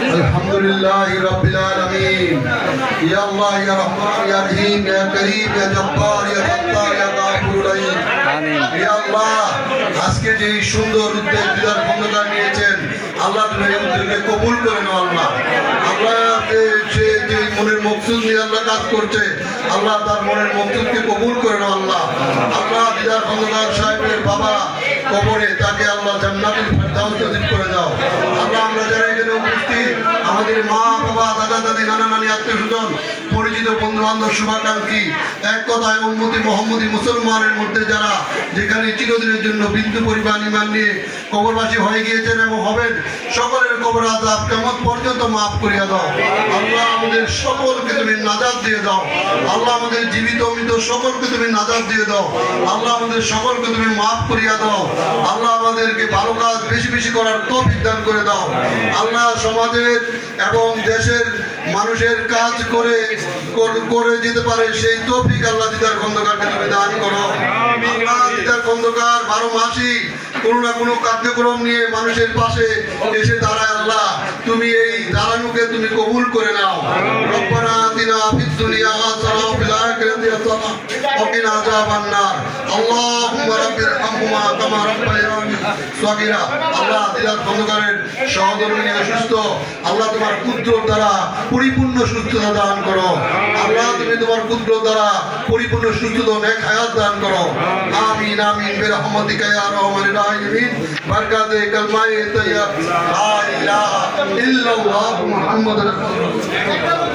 আলহামদুলিল্লাহি রাব্বিল আলামিন। ইয়া আল্লাহ ইয়া রহমান ইয়া রহিম ইয়া করিম ইয়া জব্বার ইয়া সত্তার ইয়া গাফুর রহিম। আমিন। ইয়া আল্লাহ, আজকে যে সুন্দর উদ্যোগ দিদার খন্দকার নিয়েছেন, আল্লাহ তুমি এই উদ্যোগকে কবুল করে নাও। আল্লাহ সে যে মনের মকসুদ নিয়ে আল্লাহ কাজ করছে, আল্লাহ তার মনের মকসুদকে কবুল করে নাও। আল্লাহ দিদার খন্দকার সাহেবের বাবা কবরে তাকে আল্লাহ জান্নাতুল ফেরদাউস নসিব করে দাও। আল্লাহ আমরা যারা এখানে উপস্থিত, আমাদের মা বাবা দাদা দাদি নানা নানি আত্মীয় স্বজন পরিচিত বন্ধু বান্ধব শুভাকাঙ্ক্ষী, এক কথায় উম্মতি মোহাম্মদী মুসলমানের মধ্যে যারা যেখানে চিরদিনের জন্য বিন্দু পরিমাণ ঈমান নিয়ে কবরবাসী হয়ে গিয়েছেন এবং হবেন, সকলের কবর আযাব কিয়ামত পর্যন্ত মাফ করিয়া দাও। আল্লাহ আমাদের সকলকে তুমি নাজাত দিয়ে দাও। আল্লাহ আমাদের জীবিত মৃত সকলকে তুমি নাজাত দিয়ে দাও। আল্লাহ আমাদের সকলকে তুমি মাফ করিয়া দাও। আল্লাহ আমাদেরকে ভালো কাজ বেশি বেশি করার তৌফিক দান করে দাও। আল্লাহ সমাজের এবং দেশের মানুষের কাজ করে যেতে পারে সেই তৌফিক আল্লাহ দিদার খন্দকারকে তুমি দান করো। আল্লাহ দিদার খন্দকার 12 মাসই কোনো না কোনো কার্যক্রম নিয়ে মানুষের পাশে এসে দাঁড়ায়। আল্লাহ তুমি এই দাঁড়ানোকে তুমি কবুল করে নাও। রব্বানা আতিনা ফিদ দুনিয়া হাসানাহ ওয়া ফিল আখিরাতি হাসানাহ ওয়া কিনা আযাবান নার। আল্লাহুম্মা রাব্বিরহামহুমা কামা রাব্বায়ানি সগীরা। আল্লাহ দিদার খন্দকারের সহধর্মিণী অসুস্থ, আল্লাহ তোমার কুদরত দ্বারা পরিপূর্ণ সুস্থতা দান করো। আল্লাহ তুমি তোমার কুদরত দ্বারা পরিপূর্ণ সুস্থতা নেক হায়াত দান করো। আমিন আমিন বিরহমাতিকা ইয়া আরহামার রাহিমিন। বরকাতে কালমায়ে তাইয়্যিবা লা ইলাহা ইল্লাল্লাহু মুহাম্মাদুর রাসূলুল্লাহ।